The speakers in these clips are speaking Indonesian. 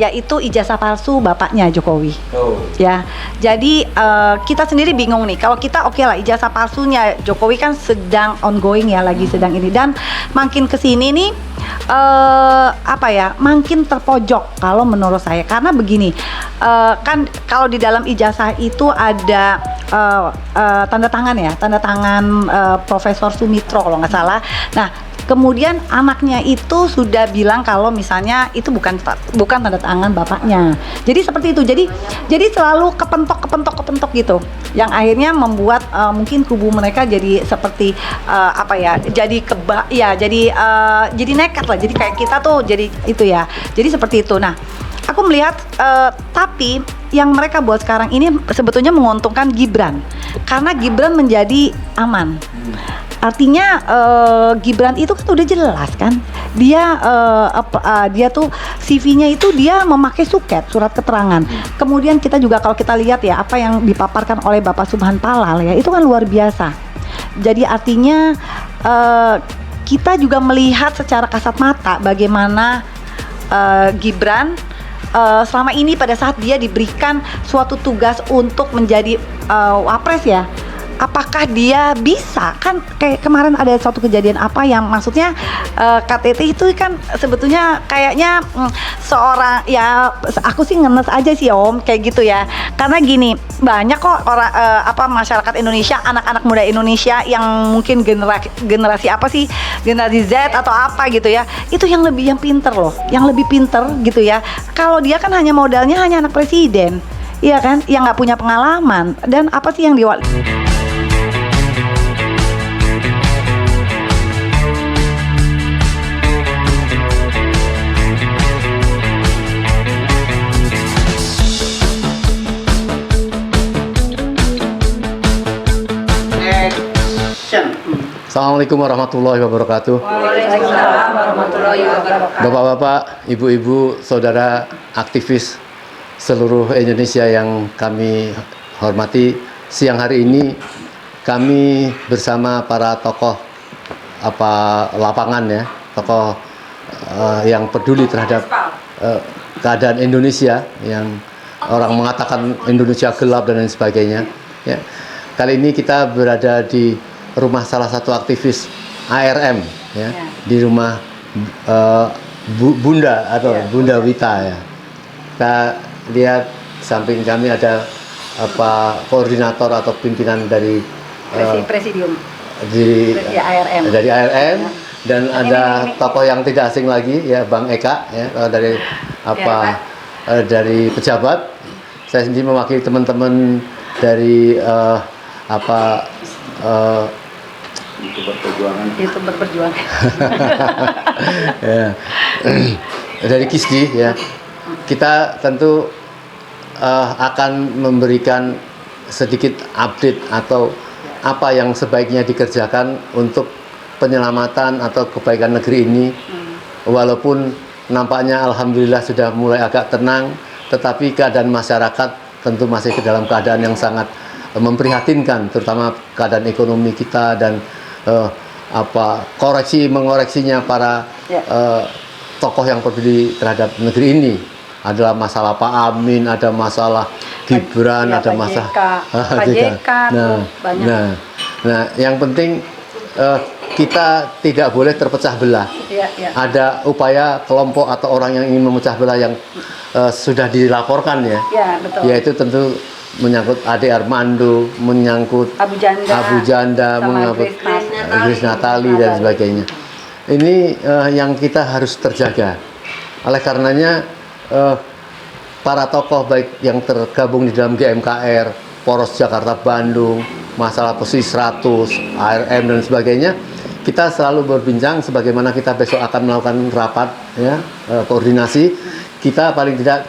yaitu ijazah palsu bapaknya Jokowi. Oh. Ya, jadi kita sendiri bingung nih. Kalau kita oke lah, ijazah palsunya Jokowi kan sedang ongoing ya, lagi sedang ini, dan makin kesini nih makin terpojok kalau menurut saya. Karena begini, kan kalau di dalam ijazah itu ada tanda tangan Profesor Sumitro kalau nggak salah. Nah, kemudian anaknya itu sudah bilang kalau misalnya itu bukan tanda tangan bapaknya. Jadi seperti itu. Jadi selalu kepentok gitu. Yang akhirnya membuat mungkin kubu mereka jadi seperti jadi nekat lah. Jadi kayak kita tuh jadi itu ya. Jadi seperti itu. Nah, aku melihat tapi yang mereka buat sekarang ini sebetulnya menguntungkan Gibran. Karena Gibran menjadi aman. Artinya Gibran itu kan udah jelas kan, dia tuh CV-nya itu dia memakai suket, surat keterangan. Kemudian kita juga kalau kita lihat ya apa yang dipaparkan oleh Bapak Subhan Palal ya, itu kan luar biasa. Jadi artinya kita juga melihat secara kasat mata bagaimana Gibran selama ini pada saat dia diberikan suatu tugas untuk menjadi wapres ya. Apakah dia bisa? Kan kayak kemarin ada suatu kejadian apa yang maksudnya KTT itu kan sebetulnya kayaknya seorang ya, aku sih ngenes aja sih Om kayak gitu ya. Karena gini, banyak kok orang masyarakat Indonesia, anak-anak muda Indonesia yang mungkin generasi apa sih? Generasi Z atau apa gitu ya. Itu yang pinter loh, yang lebih pinter gitu ya. Kalau dia kan hanya modalnya hanya anak presiden. Iya kan, yang nggak punya pengalaman. Dan apa sih yang Assalamualaikum warahmatullahi wabarakatuh. Waalaikumsalam warahmatullahi wabarakatuh. Bapak-bapak, ibu-ibu, saudara aktivis seluruh Indonesia yang kami hormati, siang hari ini kami bersama para tokoh lapangan ya, tokoh yang peduli terhadap keadaan Indonesia, yang orang mengatakan Indonesia gelap dan lain sebagainya. Ya. Kali ini kita berada di rumah salah satu aktivis ARM ya, di rumah Bunda atau Bunda Wita ya. Kita lihat samping kami ada koordinator atau pimpinan dari presidium ARM. Dari ARM dan ada tokoh yang tidak asing lagi ya, Bang Eka ya, dari dari pejabat. Saya sendiri mewakili teman-teman dari YouTuber Perjuangan. Ya. Dari KISDI ya. Kita tentu akan memberikan sedikit update atau apa yang sebaiknya dikerjakan untuk penyelamatan atau kebaikan negeri ini. Walaupun nampaknya alhamdulillah sudah mulai agak tenang, tetapi keadaan masyarakat tentu masih ke dalam keadaan yang sangat memprihatinkan, terutama keadaan ekonomi kita dan mengoreksinya para tokoh yang peduli terhadap negeri ini. Adalah masalah Pak Amin, ada masalah Gibran, ada masalah Pak JK. Nah, yang penting kita tidak boleh terpecah belah. Ada upaya kelompok atau orang yang ingin memecah belah yang sudah dilaporkan ya. Betul. Yaitu tentu menyangkut Ade Armando, menyangkut Abu Janda, menyangkut Grace Natali dan sebagainya. Ini yang kita harus terjaga. Oleh karenanya para tokoh baik yang tergabung di dalam GMKR, Poros Jakarta Bandung, masalah posisi 100, ARM dan sebagainya, kita selalu berbincang sebagaimana kita besok akan melakukan rapat ya, koordinasi. Kita paling tidak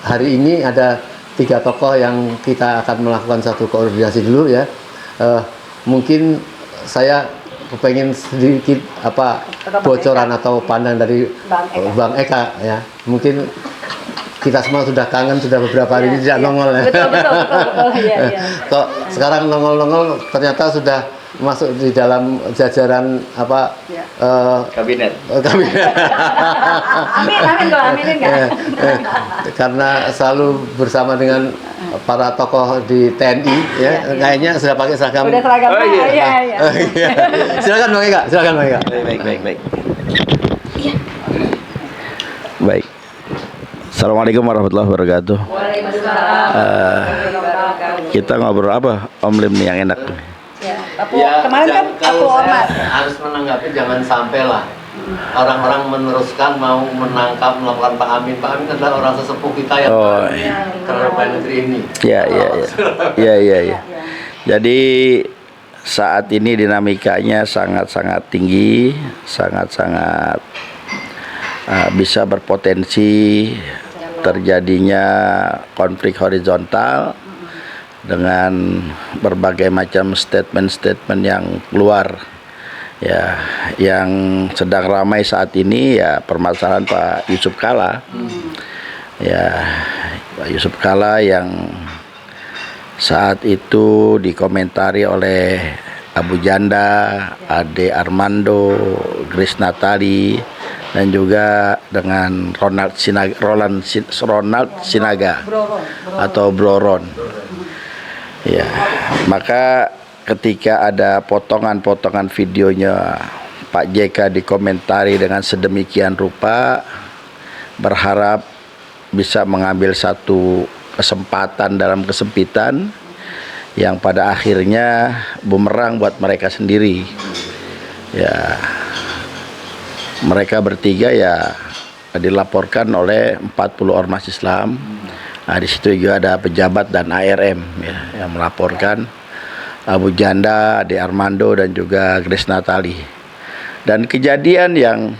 hari ini ada 3 tokoh yang kita akan melakukan satu koordinasi dulu ya. Mungkin saya pengen sedikit bocoran atau pandang dari Bang Eka ya. Mungkin kita semua sudah kangen, sudah beberapa hari ini tidak nongol ya. Betul. Kok sekarang nongol-nongol ternyata sudah masuk di dalam jajaran apa Kabinet. kabinet. Amin kalau aminin nggak? Karena selalu bersama dengan para tokoh di TNI ya, kayaknya sudah pakai seragam. Udah seragam. Oh, iya. Iya. Iya. Silakan Bang Eka, silakan Bang Eka. Baik. Baik. Assalamualaikum warahmatullahi wabarakatuh. Kita ngobrol apa Om Lim nih yang enak? Kemarin kan aku ormas. Harus menanggapi, jangan sampai lah orang-orang meneruskan mau melakukan Pak Amin. Pak Amin adalah orang sesepuh kita yang terhadap negeri ini. Iya. Jadi saat ini dinamikanya sangat-sangat tinggi, sangat-sangat bisa berpotensi terjadinya konflik horizontal dengan berbagai macam statement-statement yang keluar ya. Yang sedang ramai saat ini ya permasalahan Pak Yusuf Kalla. Ya, Pak Yusuf Kalla yang saat itu dikomentari oleh Abu Janda, Ade Armando, Grace Natali, dan juga dengan Ronald Sinaga atau Broron. Ya, maka ketika ada potongan-potongan videonya Pak JK dikomentari dengan sedemikian rupa, berharap bisa mengambil satu kesempatan dalam kesempitan yang pada akhirnya bumerang buat mereka sendiri. Ya, mereka bertiga ya dilaporkan oleh 40 ormas Islam. Nah, di situ juga ada pejabat dan ARM ya, yang melaporkan Abu Janda, Ade Armando, dan juga Grace Natali. Dan kejadian yang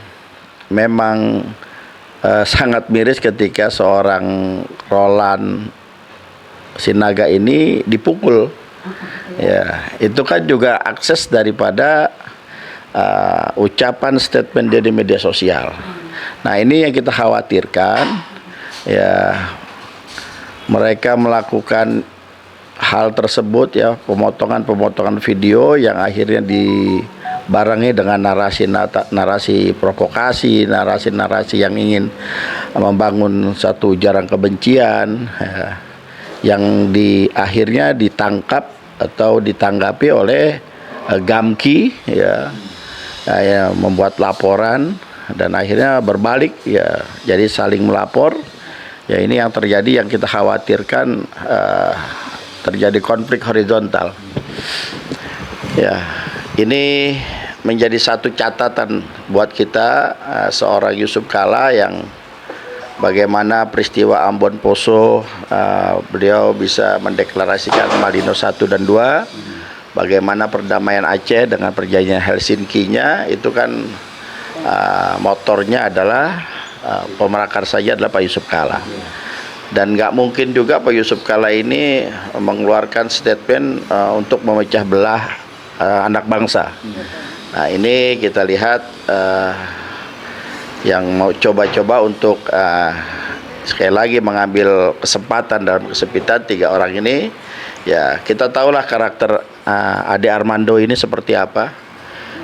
memang sangat miris ketika seorang Roland Sinaga ini dipukul. Ya, itu kan juga akses daripada ucapan statement dia di media sosial. Nah, ini yang kita khawatirkan ya, mereka melakukan hal tersebut ya, pemotongan video yang akhirnya dibarengi dengan narasi provokasi, narasi yang ingin membangun satu ujaran kebencian ya, yang akhirnya ditangkap atau ditanggapi oleh Gamki ya, membuat laporan dan akhirnya berbalik ya, jadi saling melapor. Ya, ini yang terjadi, yang kita khawatirkan terjadi konflik horizontal. Ya, ini menjadi satu catatan buat kita, seorang Yusuf Kalla yang bagaimana peristiwa Ambon Poso, beliau bisa mendeklarasikan Malino 1 dan 2, bagaimana perdamaian Aceh dengan perjanjian Helsinki-nya, itu kan motornya adalah pemerakarsanya adalah Pak Yusuf Kalla. Dan nggak mungkin juga Pak Yusuf Kalla ini mengeluarkan statement untuk memecah belah anak bangsa. Nah, ini kita lihat yang mau coba-coba untuk sekali lagi mengambil kesempatan dalam kesempitan tiga orang ini. Ya, kita tahulah karakter Ade Armando ini seperti apa.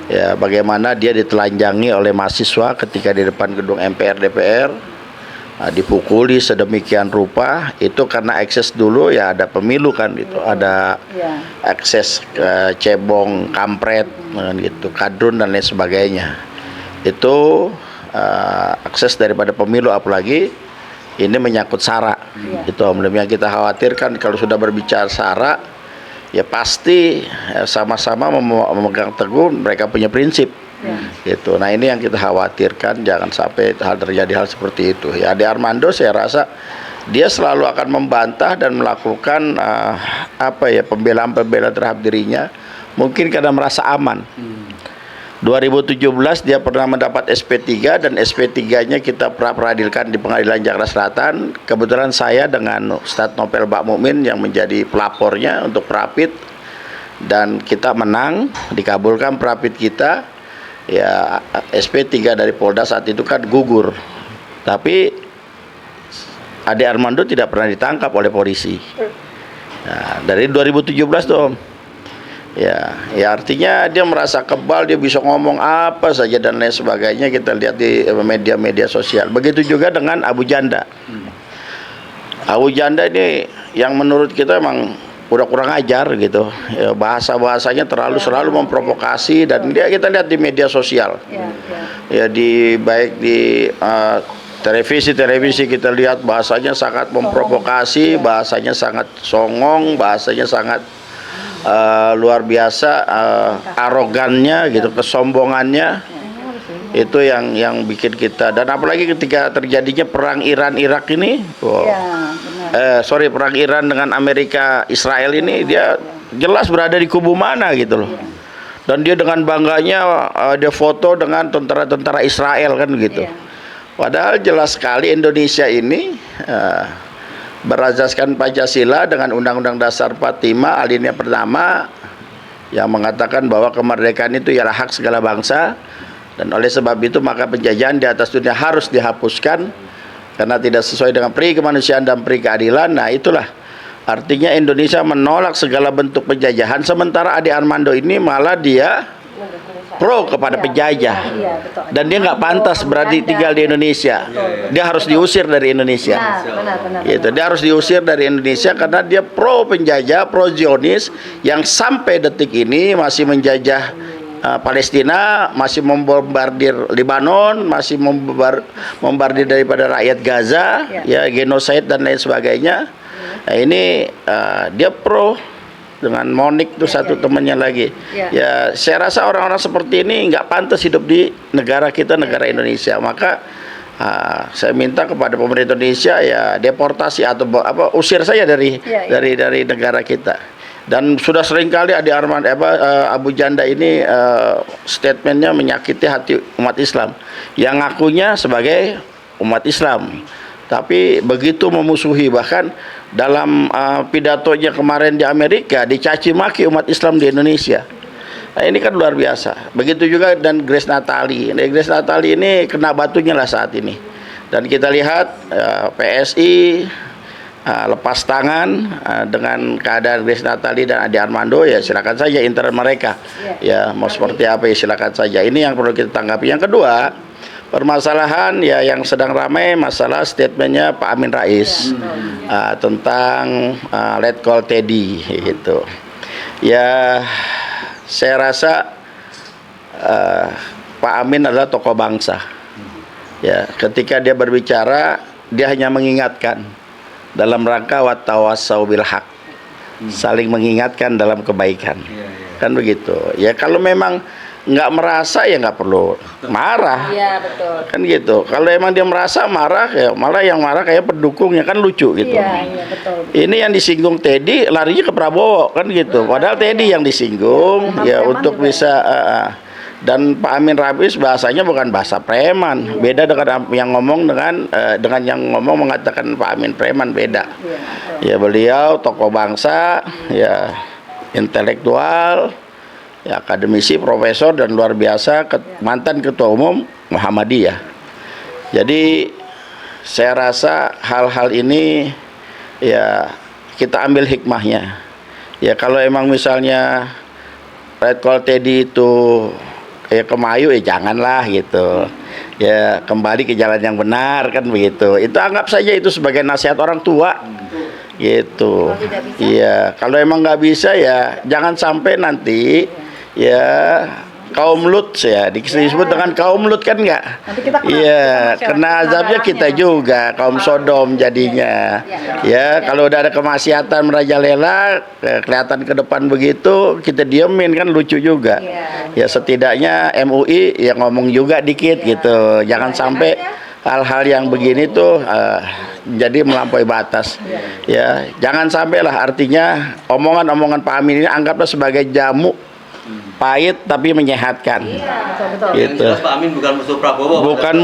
Ya, bagaimana dia ditelanjangi oleh mahasiswa ketika di depan gedung MPR DPR, dipukuli sedemikian rupa. Itu karena akses dulu ya, ada pemilu kan gitu, ada akses cebong, kampret gitu, kadrun dan lain sebagainya. Itu akses daripada pemilu, apalagi ini menyangkut SARA. Itu Om Lim yang kita khawatirkan. Kalau sudah berbicara SARA ya pasti sama-sama memegang teguh mereka punya prinsip. Gitu. Nah, ini yang kita khawatirkan, jangan sampai terjadi hal seperti itu. Ya, Ade Armando saya rasa dia selalu akan membantah dan melakukan pembelaan-pembelaan terhadap dirinya, mungkin karena merasa aman. 2017 dia pernah mendapat SP3 dan SP3-nya kita peradilkan di Pengadilan Jakarta Selatan. Kebetulan saya dengan Ustadz Nopel Bak Mukmin yang menjadi pelapornya untuk Prapit, dan kita menang, dikabulkan Prapit kita. Ya, SP3 dari Polda saat itu kan gugur. Tapi Ade Armando tidak pernah ditangkap oleh polisi. Nah, dari 2017 tuh Ya artinya dia merasa kebal, dia bisa ngomong apa saja dan lain sebagainya. Kita lihat di media-media sosial. Begitu juga dengan Abu Janda. Abu Janda ini yang menurut kita emang udah kurang ajar gitu. Ya, bahasanya selalu memprovokasi dan dia kita lihat di media sosial. Ya baik di televisi kita lihat bahasanya sangat memprovokasi, bahasanya sangat songong, bahasanya sangat luar biasa, arogannya gitu, kesombongannya itu yang bikin kita. Dan apalagi ketika terjadinya perang Iran-Irak ini, perang Iran dengan Amerika Israel ini, dia jelas berada di kubu mana gitu loh. Dan dia dengan bangganya dia foto dengan tentara-tentara Israel kan gitu. Padahal jelas sekali Indonesia ini berazaskan Pancasila dengan Undang-Undang Dasar 45 alinea pertama yang mengatakan bahwa kemerdekaan itu ialah hak segala bangsa, dan oleh sebab itu maka penjajahan di atas dunia harus dihapuskan karena tidak sesuai dengan peri kemanusiaan dan peri keadilan. Nah itulah artinya Indonesia menolak segala bentuk penjajahan, sementara Ade Armando ini malah dia pro kepada penjajah, dan dia nggak pantas berarti tinggal di Indonesia. Dia harus diusir dari Indonesia. Gitu. Dia harus diusir dari Indonesia karena dia pro penjajah, pro Zionis yang sampai detik ini masih menjajah Palestina, masih membombardir Lebanon, masih membombardir daripada rakyat Gaza, ya genosida dan lain sebagainya. Nah, ini dia pro dengan Monik tuh satu temannya lagi. Ya saya rasa orang-orang seperti ini nggak pantas hidup di negara kita, negara Indonesia. Maka saya minta kepada pemerintah Indonesia ya deportasi atau usir saya dari negara kita. Dan sudah seringkali Ade Armando Abu Janda ini statementnya menyakiti hati umat Islam yang ngakunya sebagai umat Islam, tapi begitu memusuhi. Bahkan dalam pidatonya kemarin di Amerika dicaci maki umat Islam di Indonesia. Nah ini kan luar biasa. Begitu juga dan Grace Natali. Grace Natali ini kena batunya lah saat ini. Dan kita lihat PSI lepas tangan dengan keadaan Grace Natali dan Ade Armando. Ya silakan saja intern mereka. Ya mau seperti apa ya silakan saja. Ini yang perlu kita tanggapi. Yang kedua, permasalahan ya yang sedang ramai masalah statementnya Pak Amin Rais tentang Let Call Teddy gitu. Ya saya rasa Pak Amin adalah tokoh bangsa. Ya ketika dia berbicara dia hanya mengingatkan dalam rangka watawasau bil haq, saling mengingatkan dalam kebaikan. Kan begitu. Ya kalau memang nggak merasa ya nggak perlu marah. Iya betul. Kan gitu. Kalau emang dia merasa marah ya malah yang marah kayak pendukungnya, kan lucu gitu. Iya betul. Ini yang disinggung Teddy larinya ke Prabowo kan gitu. Padahal Teddy yang disinggung ya untuk bisa dan Pak Amin Rais bahasanya bukan bahasa preman. Beda dengan yang ngomong dengan yang ngomong mengatakan Pak Amin preman, beda. Ya beliau tokoh bangsa, ya intelektual, ya akademisi, profesor dan luar biasa, mantan ketua umum Muhammadiyah. Jadi saya rasa hal-hal ini ya kita ambil hikmahnya. Ya kalau emang misalnya Let Call Teddy itu ya kemayu ya janganlah gitu. Ya kembali ke jalan yang benar kan begitu. Itu anggap saja itu sebagai nasihat orang tua. Gitu. Iya, kalau emang nggak bisa ya jangan sampai nanti ya kaum Lut ya disebut dengan kaum Lut kan nggak? Iya, kena azabnya kita juga kaum Sodom jadinya. Ya kalau udah ada kemaksiatan merajalela kelihatan ke depan begitu kita diemin kan lucu juga. Ya setidaknya MUI ya ngomong juga dikit gitu. Jangan sampai hal-hal yang begini tuh jadi melampaui batas. Ya jangan sampailah artinya omongan-omongan Pak Amin ini anggaplah sebagai jamu pahit tapi menyehatkan. Gitu. Jelas Pak Amin bukan musuh Prabowo. Bukan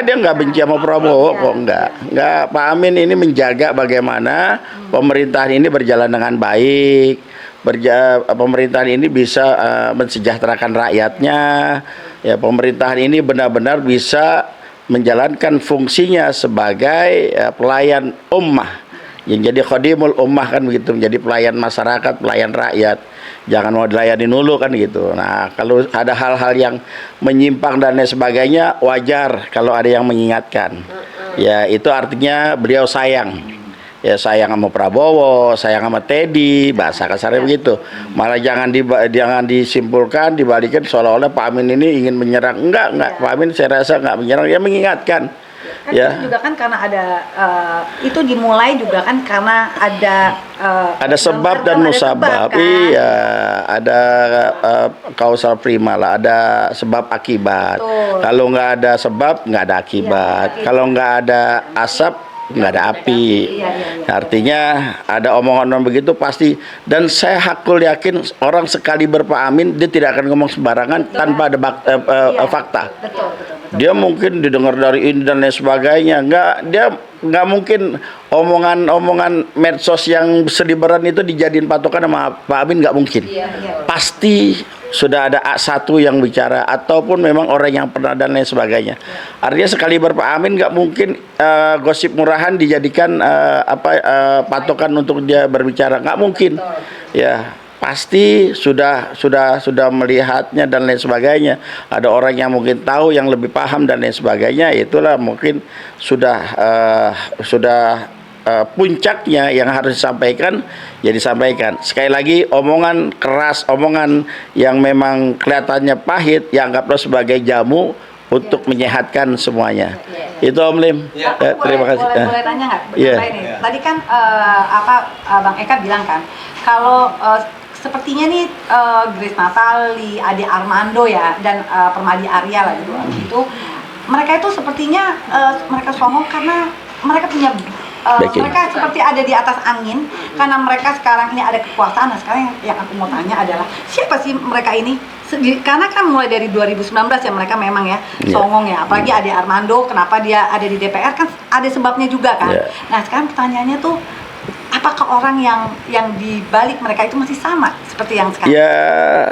dia nggak benci sama Prabowo kok, nggak. Pak Amin ini menjaga bagaimana pemerintahan ini berjalan dengan baik, pemerintahan ini bisa mensejahterakan rakyatnya, ya pemerintahan ini benar-benar bisa menjalankan fungsinya sebagai pelayan ummah yang jadi khadimul ummah kan begitu, menjadi pelayan masyarakat, pelayan rakyat. Jangan mau dilayani dulu kan gitu. Nah, kalau ada hal-hal yang menyimpang dan lain sebagainya, wajar kalau ada yang mengingatkan. Ya, itu artinya beliau sayang. Ya, sayang sama Prabowo, sayang sama Teddy, bahasa kasarnya begitu. Malah jangan disimpulkan, dibalikin seolah-olah Pak Amin ini ingin menyerang. Enggak, Pak Amin saya rasa enggak menyerang, dia mengingatkan. Kan Ya. itu juga kan karena ada itu dimulai juga kan karena ada Sebab dan musabab. kan? Iya, ada kausal prima lah, ada sebab akibat. Betul. Kalau nggak ada sebab, nggak ada akibat. Iya. Kalau nggak ada asap, nggak ada api. Iya. Artinya ada omongan begitu pasti. Dan saya hakul yakin orang sekali berpak Amin, dia tidak akan ngomong sembarangan tanpa ada fakta. Betul. Dia mungkin didengar dari ini dan lain sebagainya. Dia nggak mungkin omongan medsos yang seliberan itu dijadiin patokan sama Pak Amin, nggak mungkin. Iya. Pasti sudah ada A1 yang bicara ataupun memang orang yang pernah dan lain sebagainya. Artinya sekali Pak Amin nggak mungkin gosip murahan dijadikan patokan untuk dia berbicara, nggak mungkin. Ya. Pasti sudah melihatnya dan lain sebagainya. Ada orang yang mungkin tahu, yang lebih paham dan lain sebagainya. Itulah mungkin sudah puncaknya yang harus disampaikan, ya disampaikan. Sekali lagi, omongan keras, omongan yang memang kelihatannya pahit, ya anggaplah sebagai jamu untuk menyehatkan semuanya. Itu Om Lim. Terima kasih. Boleh tanya nggak? Iya. Tadi kan Bang Eka bilang kan, kalau sepertinya nih Grace Natali, Ade Armando ya, dan Permadi Arya lah gitu. Itu mereka itu sepertinya mereka songong karena mereka punya mereka seperti ada di atas angin karena mereka sekarang ini ada kekuasaan. Nah, sekarang yang aku mau tanya adalah siapa sih mereka ini? Karena kan mulai dari 2019 ya mereka memang ya songong ya, apalagi Ade Armando, kenapa dia ada di DPR kan ada sebabnya juga kan. Nah, sekarang pertanyaannya tuh, apakah orang yang di balik mereka itu masih sama seperti yang sekarang? Ya,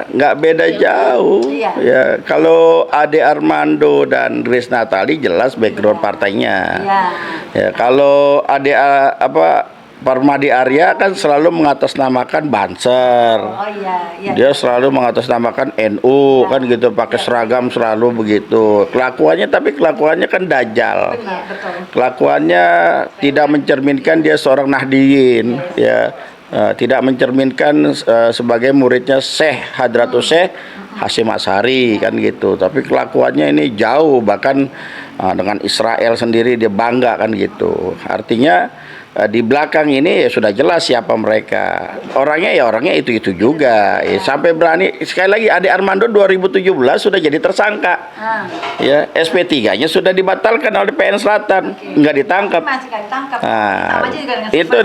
nggak beda jauh. Iya. Ya, kalau Ade Armando dan Grace Natali jelas background partainya. Iya. Ya, kalau Permadi Arya kan selalu mengatasnamakan Banser. Oh iya. Dia selalu mengatasnamakan NU kan gitu, pakai seragam selalu begitu. Kelakuannya kan dajal. Benar, betul. Kelakuannya tidak mencerminkan dia seorang Nahdiyin, ya. Tidak mencerminkan sebagai muridnya Syekh Hadratus Syekh Hasyim Asy'ari kan gitu. Tapi kelakuannya ini jauh, bahkan dengan Israel sendiri dia bangga kan gitu. Artinya di belakang ini ya sudah jelas siapa mereka. Orangnya itu juga. Ya, sampai berani sekali lagi Ade Armando 2017 sudah jadi tersangka. Ya, SP3-nya sudah dibatalkan oleh PN Selatan, nggak ditangkap. Masih nggak ditangkap. Nah, Sama aja juga dengan itu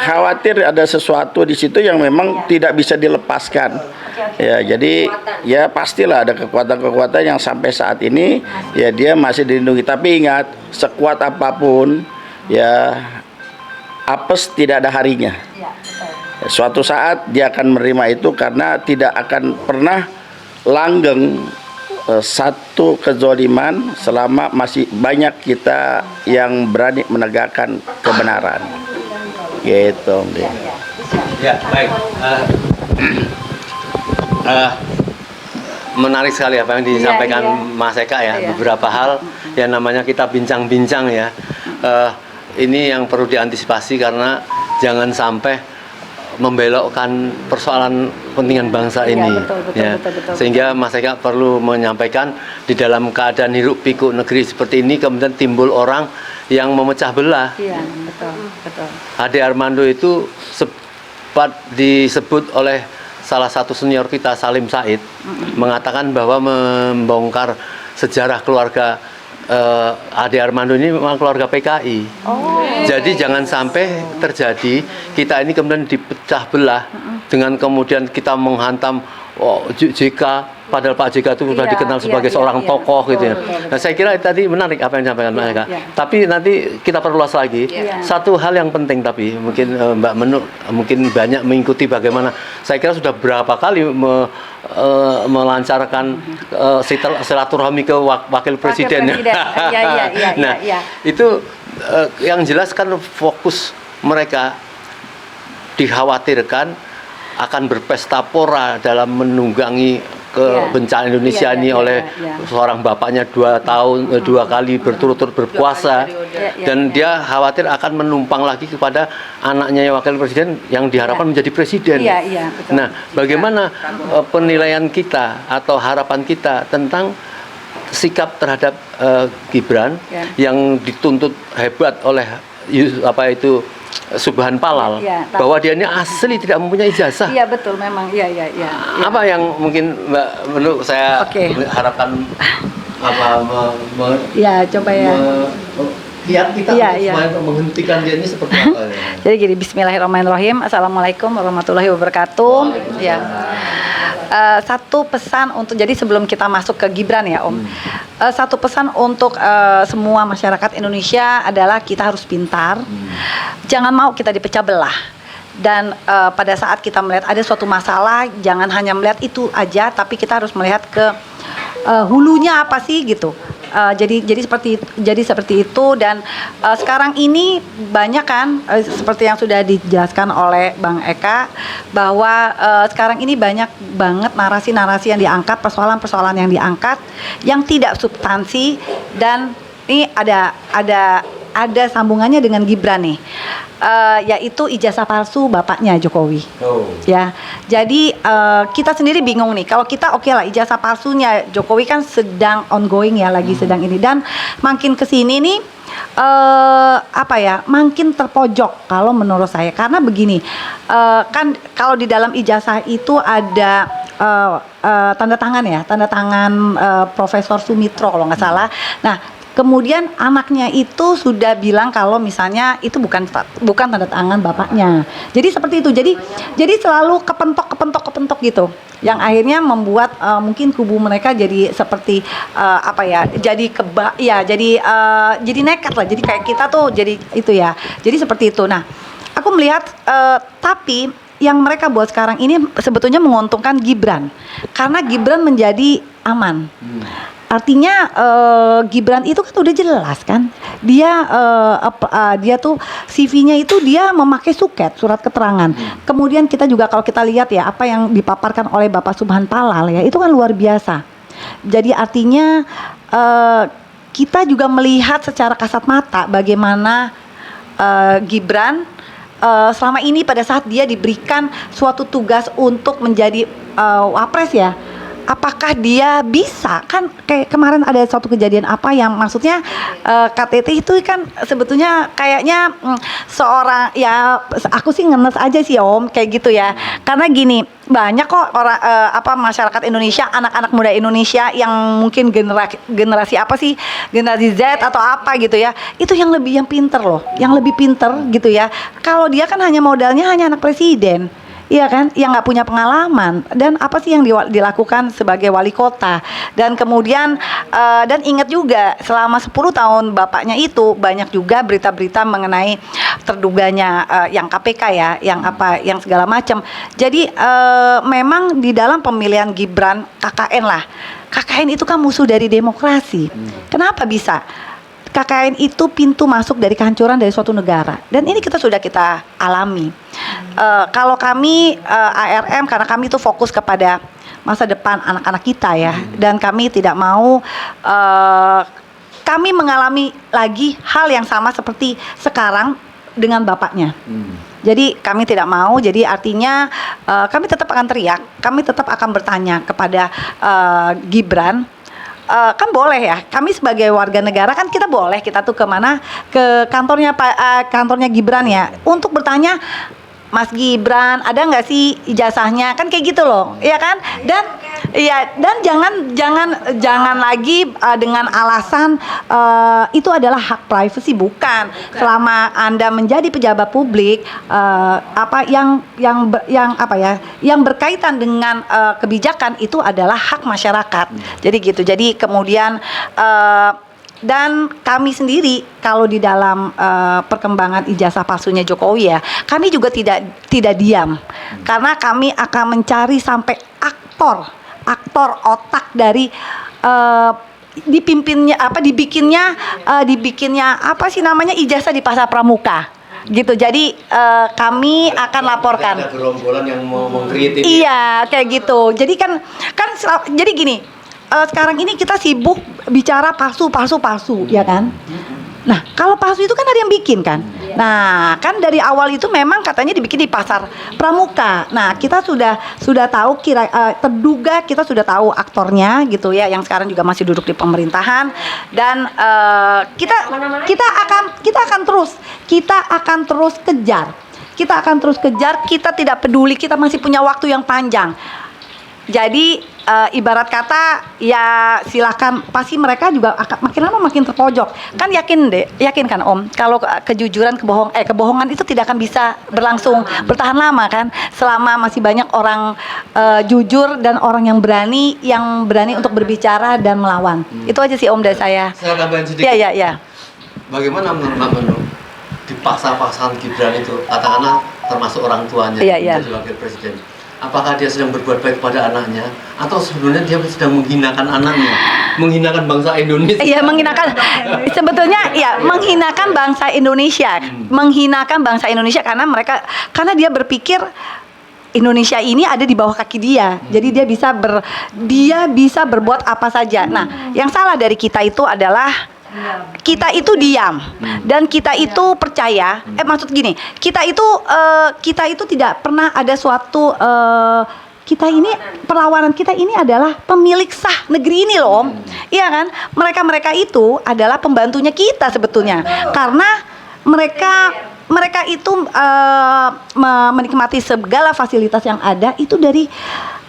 khawatir ada sesuatu di situ yang memang tidak bisa dilepaskan. Ya, jadi ya pastilah ada kekuatan-kekuatan yang sampai saat ini ya dia masih dilindungi. Tapi ingat, sekuat apapun ya apes tidak ada harinya. Suatu saat dia akan menerima itu karena tidak akan pernah langgeng satu kezoliman selama masih banyak kita yang berani menegakkan kebenaran. Gitu, Ya, baik. Menarik sekali apa yang disampaikan Mas Eka ya. Beberapa hal yang namanya kita bincang-bincang ya. Ini yang perlu diantisipasi karena jangan sampai membelokkan persoalan kepentingan bangsa ini. Betul. Sehingga Mas Eka perlu menyampaikan di dalam keadaan hiruk pikuk negeri seperti ini kemudian timbul orang yang memecah belah. Iya, betul. Ade Armando itu sempat disebut oleh salah satu senior kita, Salim Said, mengatakan bahwa membongkar sejarah keluarga Ade Armando ini memang keluarga PKI. Jadi jangan sampai terjadi kita ini kemudian dipecah belah dengan kemudian kita menghantam JK, padahal Pak JK itu sudah dikenal sebagai seorang tokoh gitu ya. Nah, saya kira tadi menarik apa yang disampaikan Mas Eka. Tapi nanti kita perluas lagi. Satu hal yang penting tapi mungkin Mbak Menuk mungkin banyak mengikuti bagaimana. Saya kira sudah berapa kali melancarkan silaturahmi ke wakil presiden. Nah, itu yang jelas kan fokus mereka dikhawatirkan akan berpesta pora dalam menunggangi kebencanaan Indonesia ini oleh seorang bapaknya 2 kali berturut-turut berkuasa, dan dia khawatir akan menumpang lagi kepada anaknya yang wakil presiden yang diharapkan menjadi presiden. Betul. Nah, bagaimana penilaian kita atau harapan kita tentang sikap terhadap Gibran yang dituntut hebat oleh Subhan Palal, bahwa dia ini asli tidak mempunyai ijazah. Iya betul, memang. Iya. Apa yang mungkin Mbak menurut saya harapkan coba ya. Lihat kita untuk menghentikan dia ini seperti apa ya? Jadi gini, bismillahirrahmanirrahim. Assalamualaikum warahmatullahi wabarakatuh. Satu pesan jadi sebelum kita masuk ke Gibran ya Om, satu pesan untuk semua masyarakat Indonesia adalah kita harus pintar, jangan mau kita dipecah belah, dan pada saat kita melihat ada suatu masalah jangan hanya melihat itu aja, tapi kita harus melihat ke hulunya apa sih gitu. Jadi seperti itu, dan sekarang ini banyak kan seperti yang sudah dijelaskan oleh Bang Eka, bahwa sekarang ini banyak banget narasi-narasi yang diangkat, persoalan-persoalan yang diangkat yang tidak substansi, dan ini ada sambungannya dengan Gibran nih, yaitu ijazah palsu bapaknya Jokowi. Ya, jadi kita sendiri bingung nih. Kalau kita oke lah, ijazah palsunya Jokowi kan sedang ongoing ya, lagi sedang ini, dan makin kesini nih makin terpojok kalau menurut saya, karena begini, kan kalau di dalam ijazah itu ada tanda tangan Profesor Sumitro kalau nggak salah. Nah, kemudian anaknya itu sudah bilang kalau misalnya itu bukan tanda tangan bapaknya. Jadi seperti itu. Jadi selalu kepentok gitu. Yang akhirnya membuat mungkin kubu mereka jadi seperti jadi nekat lah. Jadi kayak kita tuh jadi itu ya. Jadi seperti itu. Nah, aku melihat tapi yang mereka buat sekarang ini sebetulnya menguntungkan Gibran. Karena Gibran menjadi aman. Artinya Gibran itu kan udah jelas kan, dia tuh CV-nya itu dia memakai suket, surat keterangan. Kemudian kita juga kalau kita lihat ya apa yang dipaparkan oleh Bapak Subhan Palal ya, itu kan luar biasa. Jadi artinya kita juga melihat secara kasat mata bagaimana Gibran selama ini pada saat dia diberikan suatu tugas untuk menjadi wapres ya. Apakah dia bisa, kan kayak kemarin ada suatu kejadian apa yang maksudnya KTT itu kan sebetulnya kayaknya seorang ya, aku sih ngenes aja sih Om kayak gitu ya, karena gini banyak kok orang masyarakat Indonesia, anak-anak muda Indonesia yang mungkin generasi Z atau apa gitu ya, itu yang pinter loh, yang lebih pinter gitu ya. Kalau dia kan hanya modalnya hanya anak presiden. Iya kan, yang nggak punya pengalaman, dan apa sih yang dilakukan sebagai wali kota, dan kemudian dan ingat juga selama 10 tahun bapaknya itu banyak juga berita-berita mengenai terduganya yang KPK ya, yang segala macam. Jadi memang di dalam pemilihan Gibran KKN itu kan musuh dari demokrasi. Kenapa bisa? KKN itu pintu masuk dari kehancuran dari suatu negara, dan ini kita alami. Kalau kami ARM, karena kami itu fokus kepada masa depan anak-anak kita ya, dan kami tidak mau kami mengalami lagi hal yang sama seperti sekarang dengan bapaknya. Jadi kami tidak mau, jadi artinya kami tetap akan teriak, kami tetap akan bertanya kepada Gibran. Kan boleh ya, kami sebagai warga negara kan kita boleh, kita tuh kemana, ke kantornya Gibran ya, untuk bertanya, Mas Gibran ada nggak sih ijazahnya, kan kayak gitu loh, ya kan? Dan jangan lagi dengan alasan itu adalah hak privacy, bukan. Selama Anda menjadi pejabat publik, yang berkaitan dengan kebijakan itu adalah hak masyarakat. Jadi gitu. Jadi kemudian dan kami sendiri kalau di dalam perkembangan ijazah palsunya Jokowi ya, kami juga tidak diam, karena kami akan mencari sampai aktor otak dari dibikinnya ijazah di Pasar Pramuka. gitu. Jadi kami akan laporkan. Ada gerombolan yang mau mengkritik. Iya, kayak gitu. Jadi jadi gini. Sekarang ini kita sibuk bicara palsu, ya kan? Nah, kalau palsu itu kan ada yang bikin kan? Nah, kan dari awal itu memang katanya dibikin di pasar Pramuka. Nah, kita sudah tahu terduga kita sudah tahu aktornya gitu ya, yang sekarang juga masih duduk di pemerintahan, dan kita akan terus kejar. Kita tidak peduli, kita masih punya waktu yang panjang. Jadi ibarat kata ya silakan, pasti mereka juga makin lama makin terpojok. Kan yakin kan Om, kalau kejujuran kebohongan itu tidak akan bisa bertahan lama kan, selama masih banyak orang jujur dan orang yang berani untuk berbicara dan melawan. Itu aja sih Om dari saya. Saya tambahin sedikit. Iya. Bagaimana menurut Mbak Menu dipaksa-paksakan Gibran itu, katakanlah termasuk orang tuanya menjadi wakil presiden? Apakah dia sedang berbuat baik pada anaknya, atau sebenarnya dia sedang menghinakan anaknya, menghinakan bangsa Indonesia? Iya, menghinakan bangsa Indonesia, karena dia berpikir Indonesia ini ada di bawah kaki dia, jadi dia bisa berbuat apa saja. Nah, yang salah dari kita itu adalah kita itu diam dan kita itu percaya. Maksud gini, kita itu tidak pernah ada suatu perlawanan kita ini adalah pemilik sah negeri ini loh Om. Iya kan? Mereka itu adalah pembantunya kita sebetulnya, karena mereka itu menikmati segala fasilitas yang ada itu dari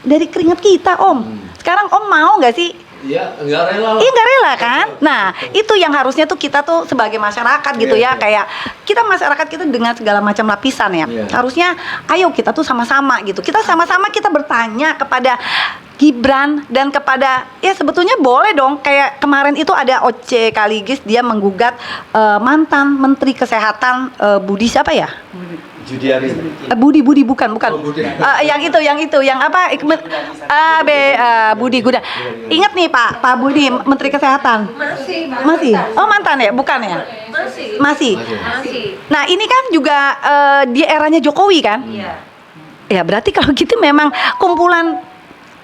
keringat kita Om. Sekarang Om mau nggak sih? Iya, nggak rela. Iya, nggak rela kan? Nah, itu yang harusnya tuh kita tuh sebagai masyarakat gitu ya, kayak kita masyarakat kita dengan segala macam lapisan ya. Harusnya ayo kita tuh sama-sama gitu. Kita sama-sama kita bertanya kepada Gibran dan kepada, ya sebetulnya boleh dong, kayak kemarin itu ada Oce Kaligis, dia menggugat mantan Menteri Kesehatan Budi siapa ya? Judiari. Budi bukan. Budi. Yang apa? Budi Guda. Ingat nih Pak Budi, Menteri Kesehatan. Masih. Oh, mantan ya? Bukan ya? Masih. Nah, ini kan juga di eranya Jokowi kan? Iya. Ya, berarti kalau gitu memang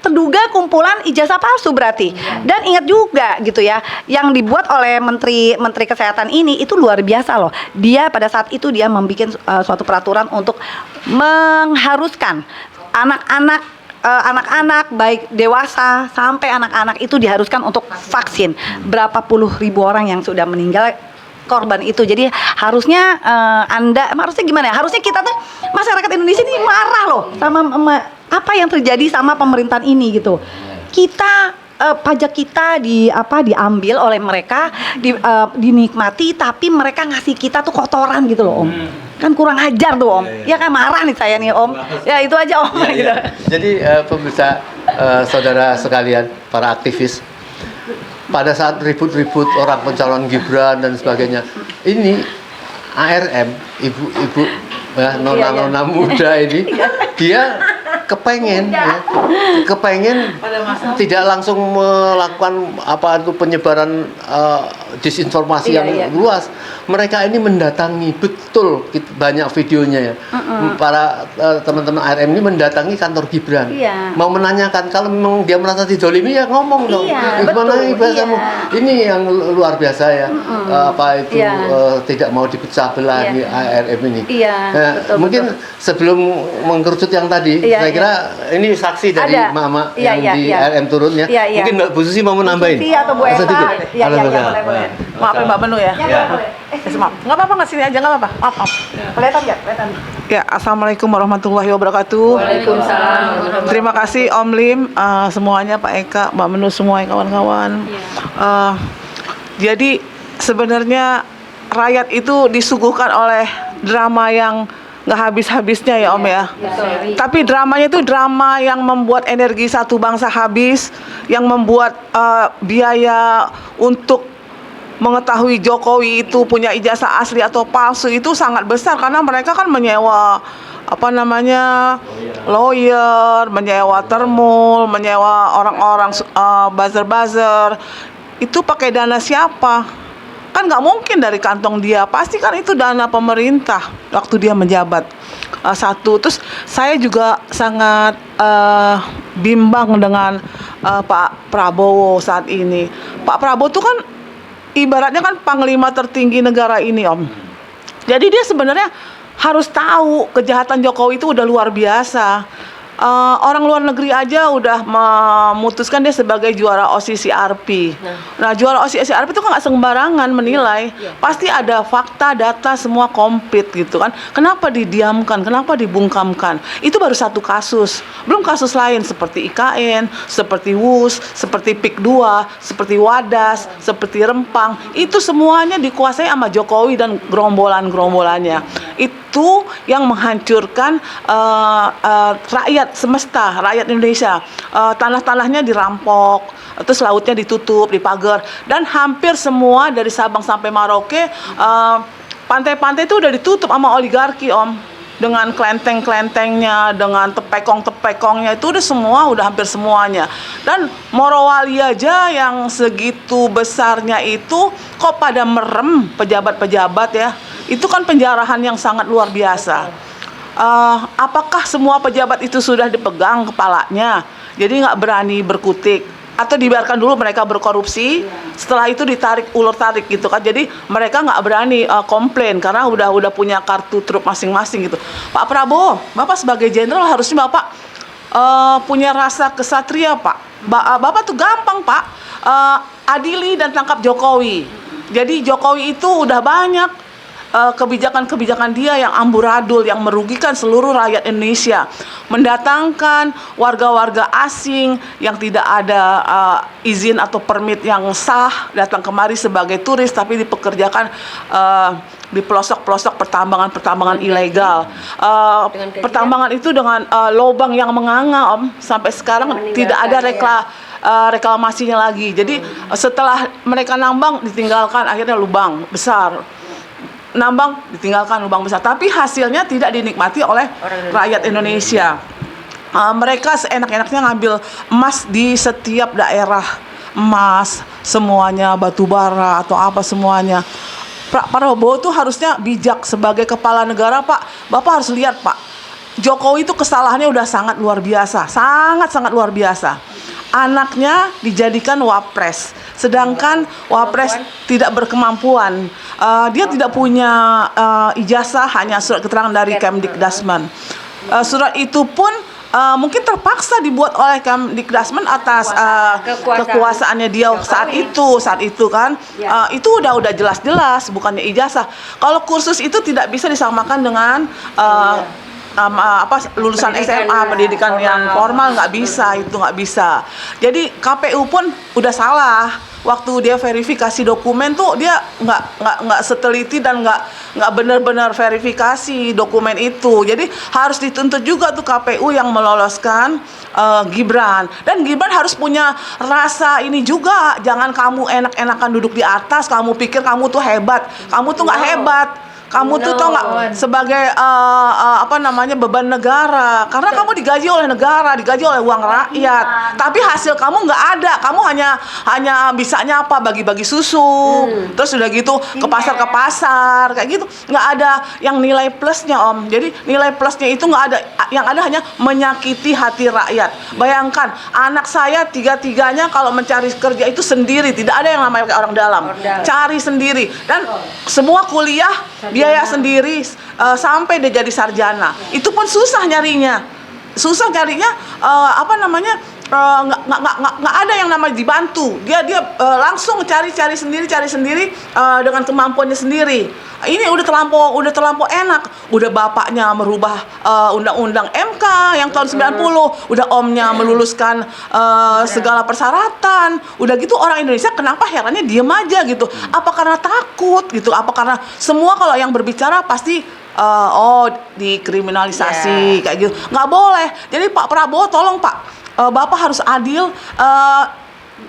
terduga kumpulan ijazah palsu berarti. Dan ingat juga gitu ya, yang dibuat oleh Menteri Kesehatan ini itu luar biasa loh. Dia pada saat itu dia membuat suatu peraturan untuk mengharuskan anak-anak baik dewasa sampai anak-anak itu diharuskan untuk vaksin. Berapa puluh ribu orang yang sudah meninggal korban itu. Jadi harusnya harusnya gimana ya? Harusnya kita tuh masyarakat Indonesia ini marah loh sama apa yang terjadi sama pemerintahan ini gitu. Kita pajak kita diambil oleh mereka, dinikmati, tapi mereka ngasih kita tuh kotoran gitu loh Om. Kan kurang ajar tuh Om. Ya kan, marah nih saya nih Om. Ya itu aja Om gitu. Jadi pemirsa, saudara sekalian, para aktivis, pada saat ribut-ribut orang pencalon Gibran dan sebagainya, ini ARM, ibu ya, nona muda ini, dia kepengen tidak langsung melakukan penyebaran disinformasi yang luas. Mereka ini mendatangi, betul banyak videonya ya. Para teman-teman ARM ini mendatangi kantor Gibran, mau menanyakan, kalau memang dia merasa didolimi ya ngomong dong. Gimana ini yang luar biasa ya. Tidak mau dipecah belah ARM ini. Mungkin sebelum mengkerucut yang tadi, saya kira ini saksi dari Mama yang di ARM turun ya. Mungkin Mbak Bu Susi mau menambahin. Bu Susi atau Bu Eva. Boleh. Maaf ya Mbak Menu ya. Maaf. Nggak apa-apa, nggak sini aja, nggak apa-apa. Maaf. Kelihatan ya? Ya, Assalamualaikum warahmatullahi wabarakatuh. Waalaikumsalam. Terima kasih Om Lim, semuanya, Pak Eka, Mbak Menu, semua kawan-kawan. Jadi sebenarnya rakyat itu disuguhkan oleh drama yang nggak habis-habisnya ya Om ya. Tapi dramanya itu drama yang membuat energi satu bangsa habis, yang membuat biaya untuk mengetahui Jokowi itu punya ijazah asli atau palsu itu sangat besar, karena mereka kan menyewa lawyer, menyewa termul, menyewa orang-orang buzzer-buzzer. Itu pakai dana siapa? kan nggak mungkin dari kantong dia, pasti kan itu dana pemerintah waktu dia menjabat. Satu, terus saya juga sangat bimbang dengan Pak Prabowo saat ini. Pak Prabowo tuh kan ibaratnya kan panglima tertinggi negara ini, Om. Jadi dia sebenarnya harus tahu kejahatan Jokowi itu udah luar biasa. Orang luar negeri aja udah memutuskan dia sebagai juara OCCRP. Nah, juara OCCRP itu kan nggak sembarangan menilai. Pasti ada fakta, data, semua komplit gitu kan. Kenapa didiamkan? Kenapa dibungkamkan? Itu baru satu kasus. Belum kasus lain seperti IKN, seperti WUS, seperti PIK 2, seperti Wadas, seperti Rempang. Itu semuanya dikuasai sama Jokowi dan gerombolan-gerombolannya. Itu yang menghancurkan rakyat semesta, rakyat Indonesia. Tanah-tanahnya dirampok, terus lautnya ditutup, dipagar, dan hampir semua dari Sabang sampai Merauke, pantai-pantai itu udah ditutup sama oligarki, Om. Dengan kelenteng-kelentengnya, dengan tepekong-tepekongnya, itu udah hampir semuanya. Dan Morowali aja yang segitu besarnya itu kok pada merem pejabat-pejabat ya. Itu kan penjarahan yang sangat luar biasa. Apakah semua pejabat itu sudah dipegang kepalanya, jadi nggak berani berkutik, atau dibiarkan dulu mereka berkorupsi, setelah itu ditarik ulur tarik gitu kan, jadi mereka nggak berani komplain karena udah punya kartu truf masing-masing gitu. Pak Prabowo, Bapak sebagai jenderal harusnya Bapak punya rasa kesatria, Pak. Bapak tuh gampang, Pak, adili dan tangkap Jokowi. Jadi Jokowi itu udah banyak kebijakan-kebijakan dia yang amburadul, yang merugikan seluruh rakyat Indonesia, mendatangkan warga-warga asing yang tidak ada izin atau permit yang sah datang kemari sebagai turis, tapi dipekerjakan di pelosok-pelosok pertambangan ilegal. Pertambangan itu dengan lubang yang menganga, Om, sampai sekarang tidak ada reklamasinya lagi. Jadi setelah mereka nambang ditinggalkan, akhirnya lubang besar. Nambang ditinggalkan lubang besar, tapi hasilnya tidak dinikmati oleh rakyat Indonesia. Mereka seenak-enaknya ngambil emas di setiap daerah, emas semuanya, batu bara atau apa semuanya. Pak Prabowo tuh harusnya bijak sebagai kepala negara, Pak. Bapak harus lihat, Pak, Jokowi itu kesalahannya udah sangat luar biasa, sangat luar biasa. Anaknya dijadikan wapres, sedangkan wapres tidak berkemampuan. Dia tidak punya ijazah, hanya surat keterangan dari Kemdikdasmen. Surat itu pun mungkin terpaksa dibuat oleh Kemdikdasmen atas kekuasaannya dia saat itu kan. Itu udah jelas-jelas bukannya ijazah. Kalau kursus itu tidak bisa disamakan dengan lulusan SMA, pendidikan yang formal, nggak bisa. Jadi KPU pun udah salah waktu dia verifikasi dokumen tuh, dia nggak seteliti dan nggak benar-benar verifikasi dokumen itu. Jadi harus dituntut juga tuh KPU yang meloloskan Gibran, dan Gibran harus punya rasa ini juga. Jangan kamu enak-enakan duduk di atas, kamu pikir kamu tuh hebat, kamu tuh nggak hebat. Kamu tuh tau nggak, sebagai beban negara, karena kamu digaji oleh negara, digaji oleh uang rakyat, tapi hasil kamu nggak ada. Kamu hanya bisanya apa, bagi-bagi susu, terus udah gitu ke pasar kayak gitu, nggak ada yang nilai plusnya, Om. Jadi nilai plusnya itu nggak ada, yang ada hanya menyakiti hati rakyat. Bayangkan anak saya tiga-tiganya kalau mencari kerja itu sendiri, tidak ada yang namanya kayak orang dalam, cari sendiri, dan semua kuliah biaya sendiri sampai dia jadi sarjana. Itu pun susah nyarinya. Nggak ada yang namanya dibantu. Dia langsung cari sendiri dengan kemampuannya sendiri. Ini udah terlampau enak. Udah bapaknya merubah undang-undang MK yang tahun 90, udah omnya meluluskan segala persyaratan. Udah gitu orang Indonesia kenapa herannya diem aja gitu? Apa karena takut gitu? Apa karena semua kalau yang berbicara pasti dikriminalisasi kayak gitu? Nggak boleh. Jadi Pak Prabowo, tolong Pak, Bapak harus adil.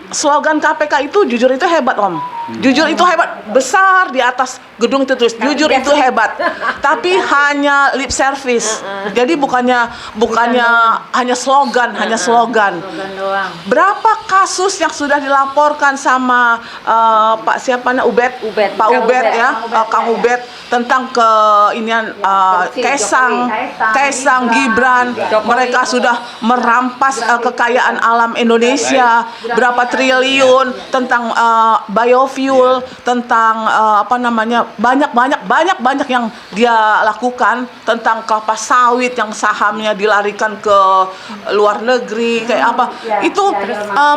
Slogan KPK itu jujur itu hebat, Om. Jujur itu hebat, besar di atas gedung itu tulis jujur itu hebat. Tapi hanya lip service. Jadi bukannya hanya slogan. Berapa kasus yang sudah dilaporkan sama Pak siapa namanya Pak Ubed ya, Kang Ubed tentang keinian Kaisang Gibran, mereka sudah merampas kekayaan alam Indonesia berapa triliun, tentang biofuel, tentang banyak yang dia lakukan, tentang kelapa sawit yang sahamnya dilarikan ke luar negeri kayak apa. Itu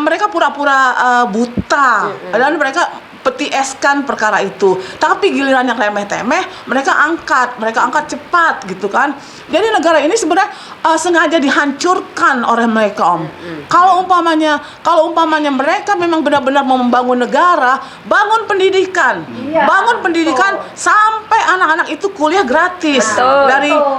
mereka pura-pura buta dan mereka petieskan perkara itu. Tapi giliran yang remeh-temeh mereka angkat cepat gitu kan. Jadi negara ini sebenarnya sengaja dihancurkan oleh mereka, Om. Kalau umpamanya mereka memang benar-benar mau membangun negara, bangun pendidikan sampai anak-anak itu kuliah gratis.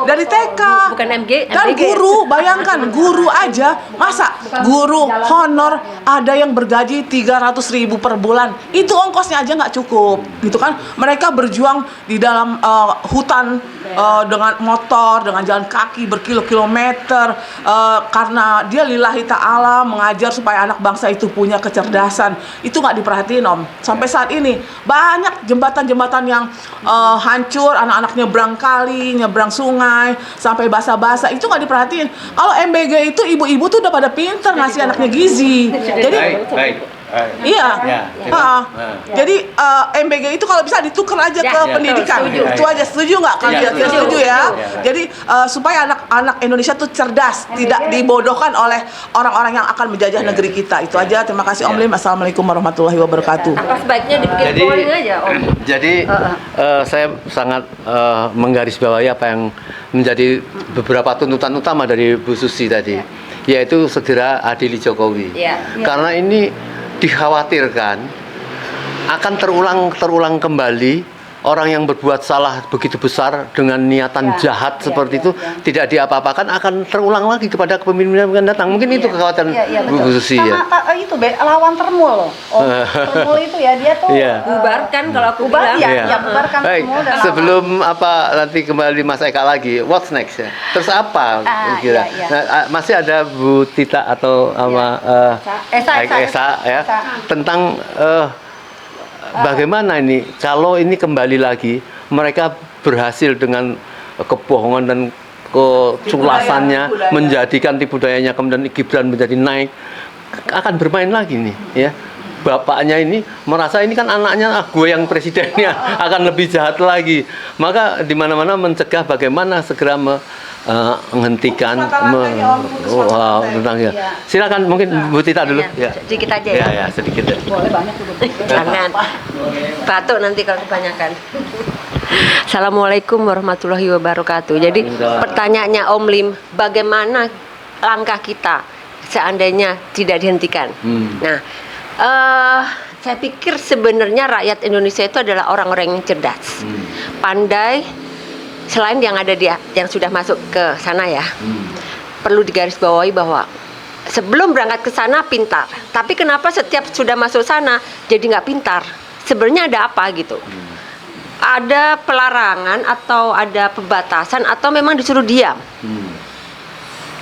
Dari TK. Bukan Kan guru, bayangkan guru aja, masa guru honor ada yang bergaji 300.000 per bulan. Itu ongkosnya aja nggak cukup, gitu kan? Mereka berjuang di dalam hutan dengan motor, dengan jalan kaki berkilo-kilometer, karena dia lillahi ta'ala mengajar supaya anak bangsa itu punya kecerdasan. Itu nggak diperhatiin, Om. Sampai saat ini banyak jembatan-jembatan yang hancur, anak-anak nyebrang kali, nyebrang sungai, sampai basah-basah. Itu nggak diperhatiin. Kalau MBG itu ibu-ibu tuh udah pada pinter ngasih anaknya gizi. Jadi iya. Jadi MBG itu kalau bisa ditukar aja ke pendidikan. Itu aja, setuju nggak? Kalian setuju ya? Jadi supaya anak-anak Indonesia tuh cerdas, tidak dibodohkan oleh orang-orang yang akan menjajah negeri kita. Itu aja. Terima kasih Om Lim. Assalamualaikum warahmatullahi wabarakatuh. Apa sebaiknya dibikin polling aja, Om? Jadi saya sangat menggarisbawahi apa yang menjadi beberapa tuntutan utama dari Bu Susi tadi, yaitu segera adili Jokowi. Karena ini dikhawatirkan akan terulang kembali orang yang berbuat salah begitu besar dengan niatan jahat seperti itu tidak diapa-apakan, akan terulang lagi kepada kepemimpinan yang datang. Mungkin itu kekhawatiran Bu Susi ya. Itu lawan Termul loh. Termul itu ya dia tuh bubarkan kalau aku bilang. Bubarkan Termul dan sebelum nanti kembali Mas Eka lagi, what's next ya? Terus apa kira? Nah, masih ada Bu Tita atau sama Esa ya tentang bagaimana ini kalau ini kembali lagi mereka berhasil dengan kebohongan dan keculasannya menjadikan tipu dayanya, kemudian Gibran menjadi naik, akan bermain lagi nih ya. Bapaknya ini merasa ini kan anaknya, gue yang presidennya, akan lebih jahat lagi. Maka di mana-mana mencegah bagaimana segera menghentikan tentang ya. Silakan mungkin Bu Tita dulu ya. Sedikit aja ya. Ya, sedikit. boleh banyak juga. Jangan batuk nanti kalau kebanyakan. Assalamualaikum warahmatullahi wabarakatuh. Jadi pertanyaannya Om Lim, bagaimana langkah kita seandainya tidak dihentikan? Nah, saya pikir sebenarnya rakyat Indonesia itu adalah orang-orang yang cerdas, pandai. Selain yang ada yang sudah masuk ke sana ya, perlu digarisbawahi bahwa sebelum berangkat ke sana pintar, tapi kenapa setiap sudah masuk sana jadi nggak pintar? Sebenarnya ada apa gitu? Ada pelarangan atau ada pembatasan atau memang disuruh diam?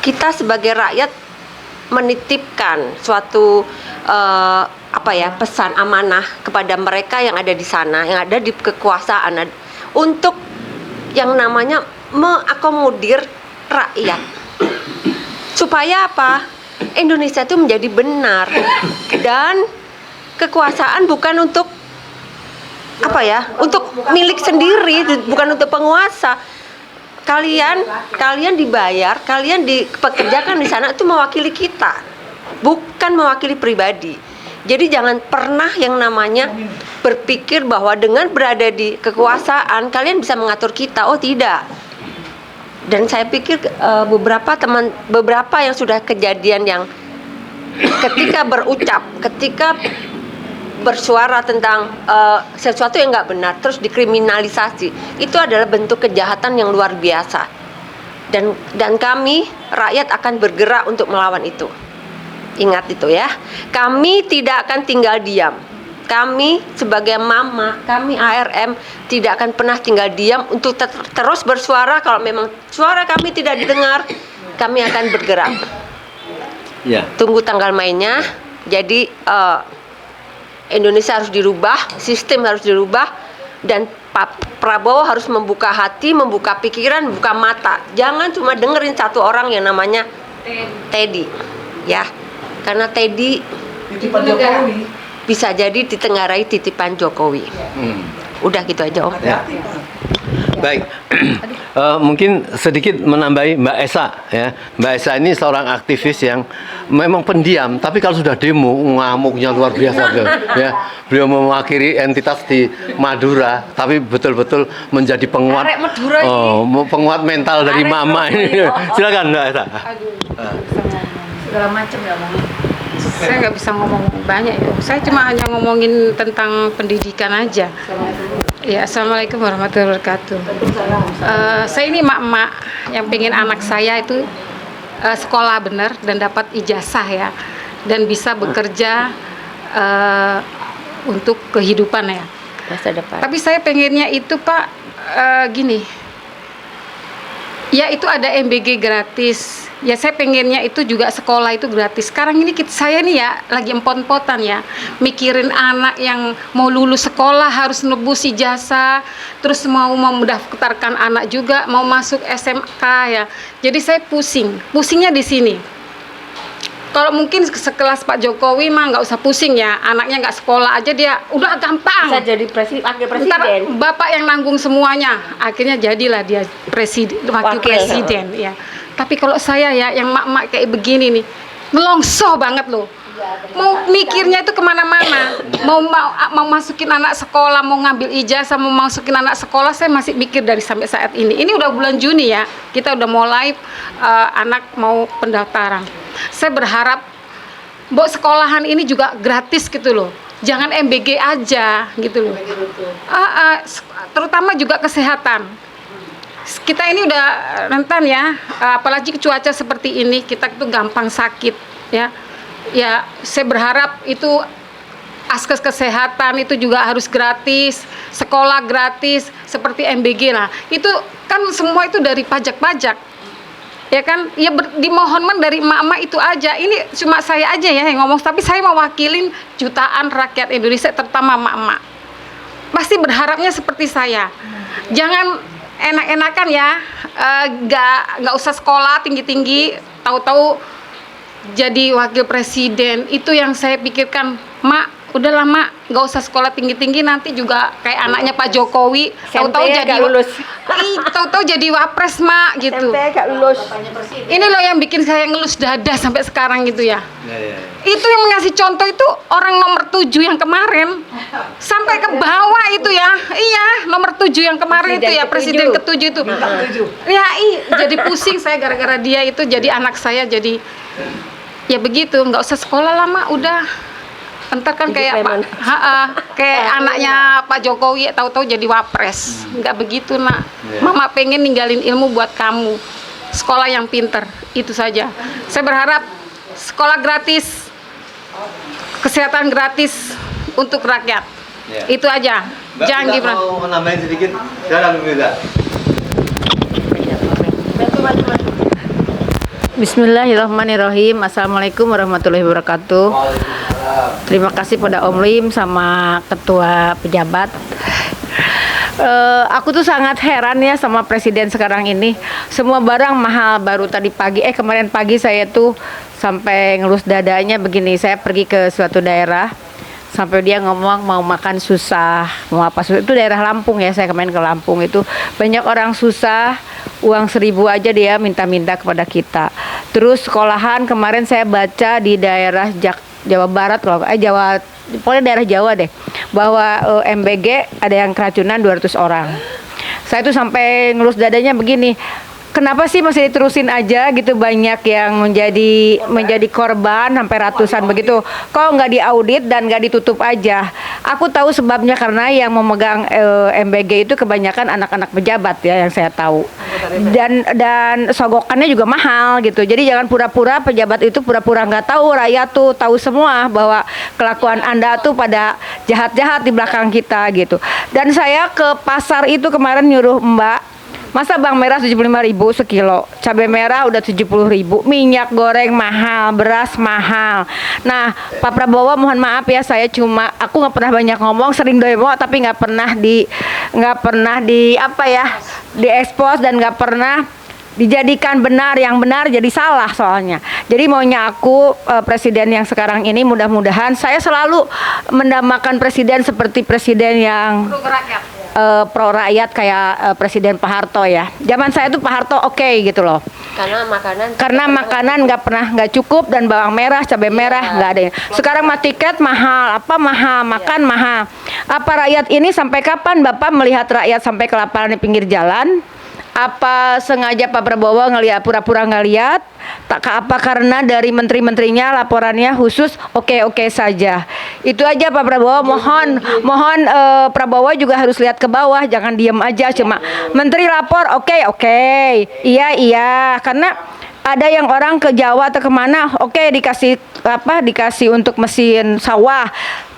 Kita sebagai rakyat menitipkan suatu pesan amanah kepada mereka yang ada di sana, yang ada di kekuasaan untuk yang namanya mengakomodir rakyat supaya apa? Indonesia itu menjadi benar dan kekuasaan bukan untuk untuk milik sendiri, bukan untuk penguasa. Kalian dibayar, kalian dipekerjakan di sana itu mewakili kita, bukan mewakili pribadi. Jadi jangan pernah yang namanya berpikir bahwa dengan berada di kekuasaan kalian bisa mengatur kita. Oh tidak. Dan saya pikir beberapa yang sudah kejadian yang ketika berucap, ketika bersuara tentang sesuatu yang nggak benar terus dikriminalisasi, itu adalah bentuk kejahatan yang luar biasa. Dan kami rakyat akan bergerak untuk melawan itu. Ingat itu ya, kami tidak akan tinggal diam. kami sebagai mama, kami ARM tidak akan pernah tinggal diam untuk terus bersuara. Kalau memang suara kami tidak didengar, kami akan bergerak. Ya. Tunggu tanggal mainnya. Jadi Indonesia harus dirubah, sistem harus dirubah, dan Pak Prabowo harus membuka hati, membuka pikiran, membuka mata. Jangan cuma dengerin satu orang yang namanya Teddy, ya. Karena Teddy bisa jadi ditengarai titipan Jokowi. Udah gitu aja, Om. Ya. Baik, mungkin sedikit menambahi Mbak Esa ya. Mbak Esa ini seorang aktivis yang memang pendiam, tapi kalau sudah demo ngamuknya luar biasa beliau. Ya, beliau mewakili entitas di Madura, tapi betul-betul menjadi penguat, penguat mental dari mama ini. Silakan Mbak Esa. Segala macam ya Bang. Saya nggak bisa ngomong banyak ya. Saya cuma hanya ngomongin tentang pendidikan aja. Ya, assalamualaikum warahmatullahi wabarakatuh. Saya ini emak-emak yang pengen anak saya itu sekolah benar dan dapat ijazah ya, dan bisa bekerja untuk kehidupan ya. Masa depan. Tapi saya pengennya itu Pak gini. Ya itu ada MBG gratis. Ya saya pengennya itu juga sekolah itu gratis. Sekarang ini saya nih ya lagi empot-empotan ya, mikirin anak yang mau lulus sekolah harus nebus ijazah, terus mau mendaftarkan anak juga mau masuk SMK ya. Jadi saya pusingnya di sini. Kalau mungkin sekelas Pak Jokowi mah nggak usah pusing ya, anaknya nggak sekolah aja dia udah gampang. Bisa jadi wakil presiden. Ntar bapak yang nanggung semuanya, akhirnya jadilah dia wakil presiden ya. Tapi kalau saya ya yang mak-mak kayak begini nih, melongsoh banget loh. Mau mikirnya itu kemana-mana, mau masukin anak sekolah, mau ngambil ijazah, mau masukin anak sekolah, saya masih mikir dari sampai saat ini. Ini udah bulan Juni ya, kita udah mulai anak mau pendaftaran. Saya berharap sekolahan ini juga gratis gitu loh, jangan MBG aja gitu loh. Terutama juga kesehatan. Kita ini udah rentan ya, apalagi cuaca seperti ini, kita itu gampang sakit ya. Ya, saya berharap itu askes kesehatan itu juga harus gratis, sekolah gratis seperti MBG lah. Itu kan semua itu dari pajak-pajak. Ya kan? Ya dimohon dari emak-emak itu aja. Ini cuma saya aja ya yang ngomong, tapi saya mewakilin jutaan rakyat Indonesia terutama emak-emak. Pasti berharapnya seperti saya. Jangan enak-enakan ya, nggak usah sekolah tinggi-tinggi, tahu-tahu jadi wakil presiden. Itu yang saya pikirkan, Mak, udahlah Mak, nggak usah sekolah tinggi-tinggi, nanti juga kayak anaknya Pak Jokowi, tahu-tahu jadi lulus. Tahu-tahu jadi wapres Mak gitu. lulus. Ini loh yang bikin saya ngelus dada sampai sekarang gitu ya. Itu yang ngasih contoh itu orang nomor 7 yang kemarin sampai ke bawah itu ya. Iya, nomor 7 yang kemarin itu ya, presiden ke-7 itu. Ya, jadi pusing saya gara-gara dia itu, jadi anak saya jadi ya begitu, nggak usah sekolah lama udah. Entar kan kayak kayak anaknya Pak Jokowi, tahu-tahu jadi wapres. Nggak begitu nak. Mama pengen ninggalin ilmu buat kamu. Sekolah yang pinter, itu saja. Saya berharap sekolah gratis, kesehatan gratis untuk rakyat. Itu aja. Jangan gimana. Mau nambahin sedikit? Silakan Mbak. Bismillahirrahmanirrahim. Assalamualaikum warahmatullahi wabarakatuh. Terima kasih pada Om Lim sama ketua pejabat. Aku tuh sangat heran ya sama presiden sekarang ini. Semua barang mahal. Baru tadi pagi, kemarin pagi saya tuh sampai ngelus dadanya begini. Saya pergi ke suatu daerah, sampai dia ngomong mau makan susah, mau apa susah. Itu daerah Lampung ya, saya kemarin ke Lampung itu banyak orang susah. Uang 1.000 aja dia minta-minta kepada kita. Terus sekolahan kemarin saya baca di daerah Jawa Barat loh, pokoknya daerah Jawa deh, bahwa MBG ada yang keracunan 200 orang. Saya tuh sampai ngelus dadanya begini. kenapa sih masih diterusin aja gitu, banyak yang menjadi korban sampai ratusan begitu. Kok nggak diaudit dan nggak ditutup aja? Aku tahu sebabnya karena yang memegang MBG itu kebanyakan anak-anak pejabat ya yang saya tahu. Dan sogokannya juga mahal gitu. Jadi jangan pura-pura pejabat itu pura-pura nggak tahu, rakyat tuh tahu semua bahwa kelakuan Anda tuh pada jahat-jahat di belakang kita gitu. Dan saya ke pasar itu kemarin nyuruh Mbak, masa bawang merah 75.000 sekilo, cabai merah udah 70.000, minyak goreng mahal, beras mahal. Nah, Pak Prabowo mohon maaf ya, aku nggak pernah banyak ngomong, sering demo tapi nggak pernah diekspos dan nggak pernah dijadikan benar, yang benar jadi salah soalnya. Jadi maunya aku presiden yang sekarang ini mudah-mudahan saya selalu mendambakan presiden seperti presiden yang pro rakyat kayak Presiden Pak Harto ya. Zaman saya tuh Pak Harto oke gitu loh. Karena makanan nggak cukup dan bawang merah, cabai merah nggak ada. Sekarang mah tiket mahal, makan mahal. Apa rakyat ini sampai kapan Bapak melihat rakyat sampai kelaparan di pinggir jalan? Apa sengaja Pak Prabowo pura-pura ngeliat? Apa karena dari menteri-menterinya laporannya khusus oke saja? Itu aja Pak Prabowo. Mohon Prabowo juga harus lihat ke bawah, jangan diem aja cuma menteri lapor oke. Iya karena ada yang orang ke Jawa atau kemana dikasih untuk mesin sawah.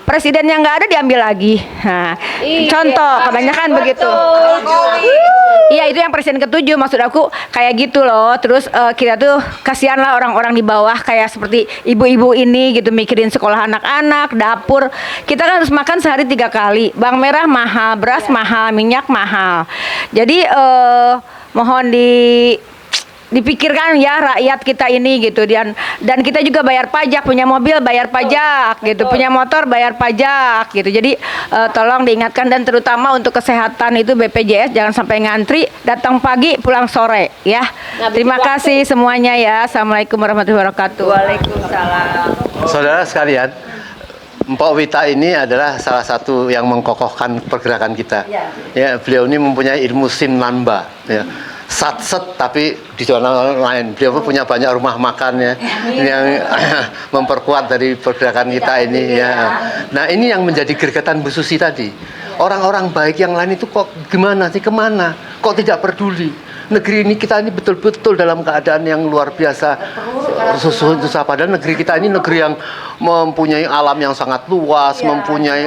Presiden yang nggak ada diambil lagi. Nah, contoh kebanyakan begitu. Iya, itu yang presiden ke-7 maksud aku kayak gitu loh. Terus kita tuh kasihan lah orang-orang di bawah kayak seperti ibu-ibu ini gitu mikirin sekolah anak-anak, dapur. Kita kan harus makan sehari 3 kali. Bawang merah mahal, beras mahal, minyak mahal. Jadi mohon dipikirkan ya rakyat kita ini gitu, dan kita juga bayar pajak, punya mobil bayar pajak gitu, punya motor bayar pajak gitu. Jadi tolong diingatkan, dan terutama untuk kesehatan itu BPJS jangan sampai ngantri, datang pagi pulang sore ya. Terima kasih semuanya ya. Assalamualaikum warahmatullahi wabarakatuh. Waalaikumsalam. Saudara sekalian, Mpok Wita ini adalah salah satu yang mengkokohkan pergerakan kita. Ya, beliau ini mempunyai ilmu sinmamba ya. Satset tapi di zona lain. Beliau punya banyak rumah makan ya, yang memperkuat dari pergerakan kita ini ya. Nah, ini yang menjadi gergatan Bu Susi tadi. Orang-orang baik yang lain itu kok gimana sih, kemana? Kok tidak peduli? Negeri ini kita ini betul-betul dalam keadaan yang luar biasa susah. Padahal negeri kita ini negeri yang mempunyai alam yang sangat luas, mempunyai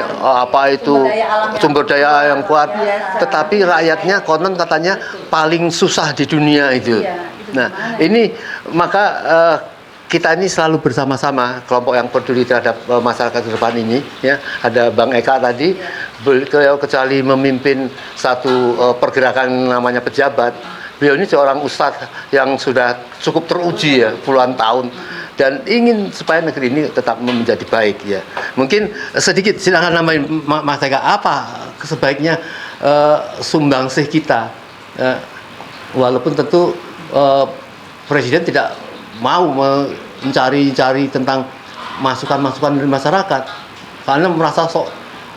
sumber daya yang kuat. Tetapi rakyatnya konon katanya paling susah di dunia itu. Nah, ini maka kita ini selalu bersama-sama, kelompok yang peduli terhadap masyarakat ke depan ini ya. Ada Bang Eka tadi, beliau kecuali memimpin satu pergerakan namanya pejabat, beliau ini seorang ustadz yang sudah cukup teruji ya, puluhan tahun, dan ingin supaya negeri ini tetap menjadi baik ya. Mungkin sedikit silakan nambahin Mas Eka, apa sebaiknya sumbangsih kita, walaupun tentu Presiden tidak mau mencari tentang masukan-masukan dari masyarakat karena merasa sok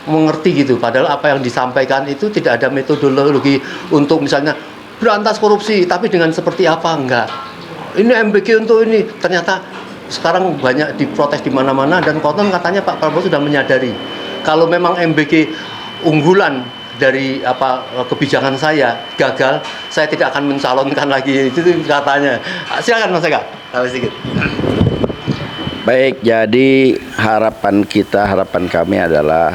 mengerti gitu, padahal apa yang disampaikan itu tidak ada metodologi untuk misalnya berantas korupsi, tapi dengan seperti apa, enggak. Ini MBG untuk ini, ternyata sekarang banyak diprotes di mana-mana, dan konon katanya Pak Prabowo sudah menyadari kalau memang MBG unggulan dari kebijakan saya gagal, saya tidak akan mencalonkan lagi, itu katanya. Silakan Mas Eka, sedikit. Baik, jadi harapan kami adalah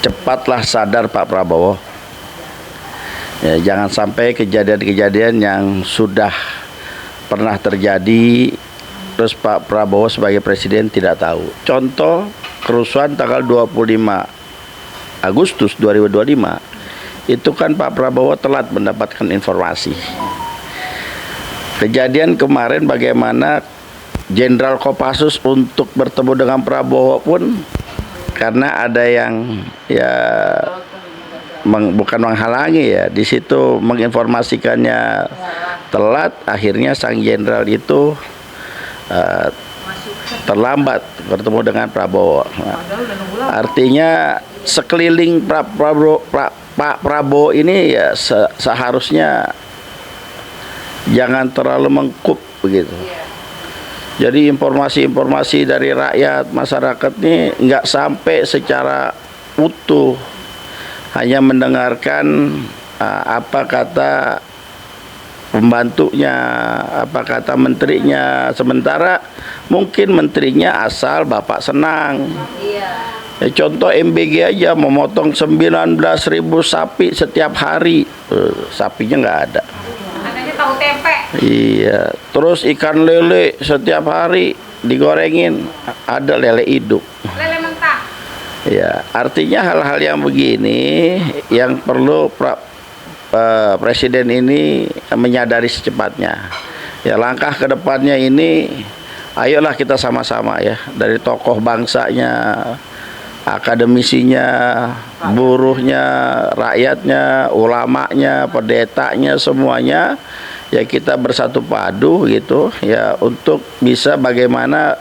cepatlah sadar Pak Prabowo. Ya, jangan sampai kejadian-kejadian yang sudah pernah terjadi terus Pak Prabowo sebagai presiden tidak tahu. Contoh kerusuhan tanggal 25 Agustus 2025 itu kan Pak Prabowo telat mendapatkan informasi. Kejadian kemarin bagaimana Jenderal Kopassus untuk bertemu dengan Prabowo pun karena ada yang bukan menghalangi ya, di situ menginformasikannya telat, akhirnya sang jenderal itu terlambat bertemu dengan Prabowo. Artinya sekeliling Pak Prabowo ini ya seharusnya jangan terlalu mengkup begitu. Jadi informasi-informasi dari rakyat masyarakat ini nggak sampai secara utuh, hanya mendengarkan apa kata pembantunya, apa kata menterinya, sementara mungkin menterinya asal Bapak senang. Ya, contoh MBG aja memotong 19.000 sapi setiap hari, sapinya nggak ada. Adanya tahu tempe. Iya, terus ikan lele setiap hari digorengin, ada lele hidup. Lele mentah. Ya, artinya hal-hal yang begini yang perlu Presiden ini menyadari secepatnya. Ya, langkah ke depannya ini, ayolah kita sama-sama ya, dari tokoh bangsanya, akademisinya, buruhnya, rakyatnya, ulamanya, pendetanya, semuanya ya kita bersatu padu gitu ya untuk bisa bagaimana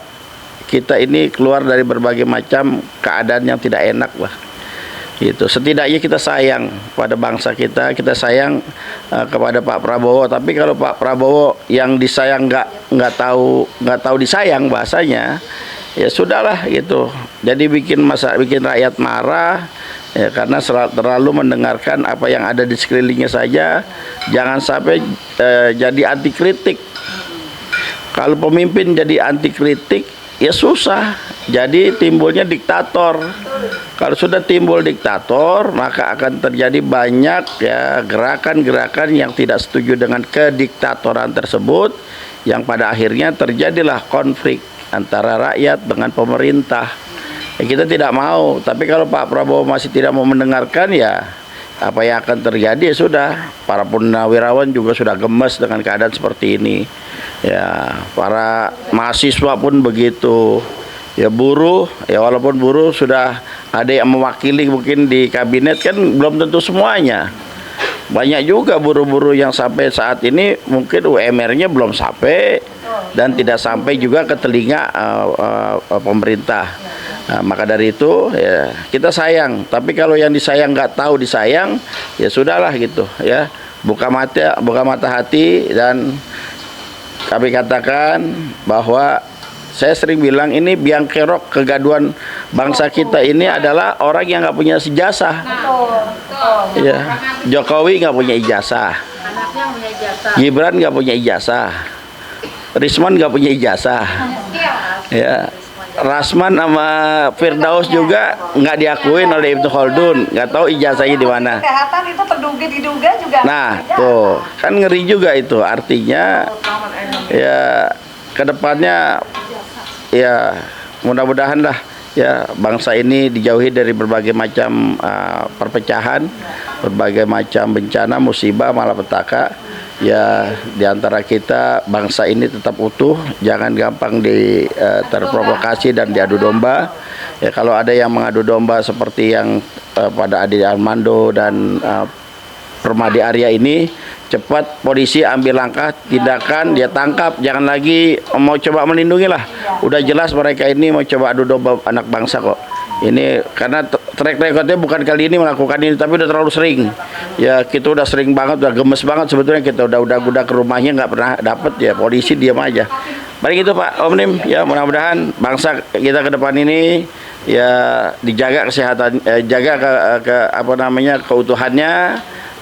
kita ini keluar dari berbagai macam keadaan yang tidak enak lah. Gitu. Setidaknya kita sayang pada bangsa kita sayang kepada Pak Prabowo. Tapi kalau Pak Prabowo yang disayang nggak tahu disayang bahasanya, ya sudahlah gitu. Jadi bikin rakyat marah ya, karena terlalu mendengarkan apa yang ada di sekelilingnya saja. Jangan sampai jadi anti kritik. Kalau pemimpin jadi anti kritik, ya susah. Jadi timbulnya diktator. Kalau sudah timbul diktator, maka akan terjadi banyak ya gerakan-gerakan yang tidak setuju dengan kediktatoran tersebut, yang pada akhirnya terjadilah konflik antara rakyat dengan pemerintah. Ya, kita tidak mau. Tapi kalau Pak Prabowo masih tidak mau mendengarkan, ya apa yang akan terjadi ya sudah. Para purnawirawan juga sudah gemes dengan keadaan seperti ini. Ya, para mahasiswa pun begitu. Ya, buruh, ya walaupun buruh sudah ada yang mewakili mungkin di kabinet, kan belum tentu semuanya. Banyak juga buruh-buruh yang sampai saat ini mungkin UMR-nya belum sampai dan tidak sampai juga ke telinga pemerintah. Nah, maka dari itu ya kita sayang. Tapi kalau yang disayang nggak tahu disayang, ya sudahlah gitu ya. Buka mata hati, dan kami katakan bahwa saya sering bilang ini biang kerok kegaduhan bangsa kita ini adalah orang yang nggak punya ijazah. Ya, Jokowi nggak punya ijazah, Gibran nggak punya ijazah, Risman nggak punya ijazah, ya, Rasman sama Firdaus juga nggak diakuin oleh Ibnu Khaldun, nggak tahu ijazahnya di mana. Kesehatan itu diduga juga. Nah, tuh kan ngeri juga itu. Artinya ya kedepannya ya mudah-mudahan lah ya bangsa ini dijauhi dari berbagai macam perpecahan, berbagai macam bencana, musibah, malapetaka. Ya, diantara kita bangsa ini tetap utuh, jangan gampang terprovokasi dan diadu domba. Ya, kalau ada yang mengadu domba seperti yang pada Adi Armando dan Permadi Arya ini, cepat polisi ambil langkah tindakan, dia tangkap, jangan lagi mau coba melindungi lah. Udah jelas mereka ini mau coba adu domba anak bangsa kok. Ini karena track recordnya bukan kali ini melakukan ini, tapi udah terlalu sering. Ya kita udah sering banget, udah gemes banget sebetulnya, kita udah ke rumahnya nggak pernah dapet, ya polisi diam aja. Baik itu Pak Om Nim, ya mudah-mudahan bangsa kita ke depan ini ya dijaga kesehatan, jaga keutuhannya.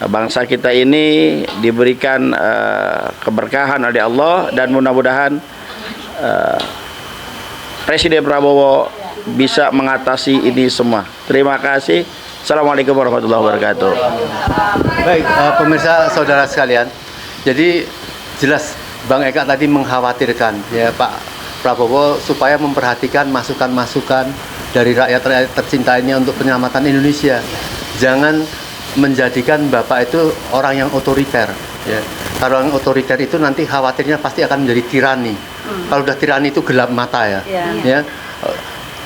Bangsa kita ini diberikan keberkahan oleh Allah, dan mudah-mudahan Presiden Prabowo bisa mengatasi ini semua. Terima kasih. Assalamualaikum warahmatullahi wabarakatuh. Baik, pemirsa saudara sekalian. Jadi jelas Bang Eka tadi mengkhawatirkan ya Pak Prabowo supaya memperhatikan masukan-masukan dari rakyat-rakyat tercintainya untuk penyelamatan Indonesia. Jangan menjadikan Bapak itu orang yang otoriter ya. Kalau orang otoriter itu nanti khawatirnya pasti akan menjadi tirani. Kalau udah tirani itu gelap mata ya. Ya.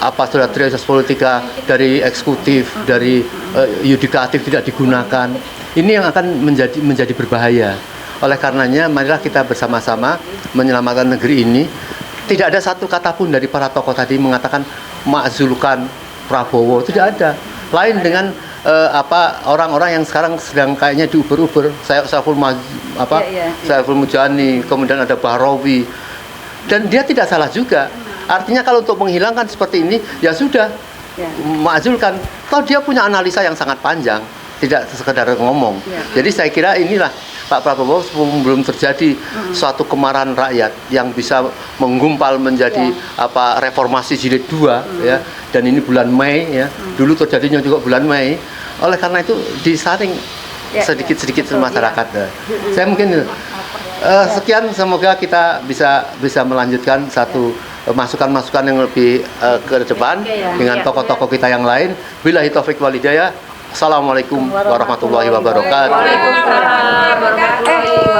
Apa sudah trias politika dari eksekutif, dari yudikatif tidak digunakan. Ini yang akan menjadi berbahaya. Oleh karenanya marilah kita bersama-sama menyelamatkan negeri ini. Tidak ada satu kata pun dari para tokoh tadi mengatakan makzulkan Prabowo, tidak ada. Lain dengan orang-orang yang sekarang sedang kayaknya diuber-uber, Saiful Mujani, kemudian ada Bahrawi, dan dia tidak salah juga. Artinya kalau untuk menghilangkan seperti ini, ya sudah, ma'zulkan. Toh dia punya analisa yang sangat panjang, tidak sekedar ngomong. Jadi saya kira inilah Pak Prabowo belum terjadi suatu kemarahan rakyat yang bisa menggumpal menjadi reformasi jilid 2 ya. Dan ini bulan Mei ya. Dulu terjadinya juga bulan Mei. Oleh karena itu disaring sedikit-sedikit masyarakat. Saya mungkin sekian, semoga kita bisa melanjutkan satu masukan-masukan yang lebih ke depan dengan tokoh-tokoh kita yang lain. Billahi taufik wal hidayah. Assalamualaikum warahmatullahi wabarakatuh. Waalaikumsalam warahmatullahi wabarakatuh.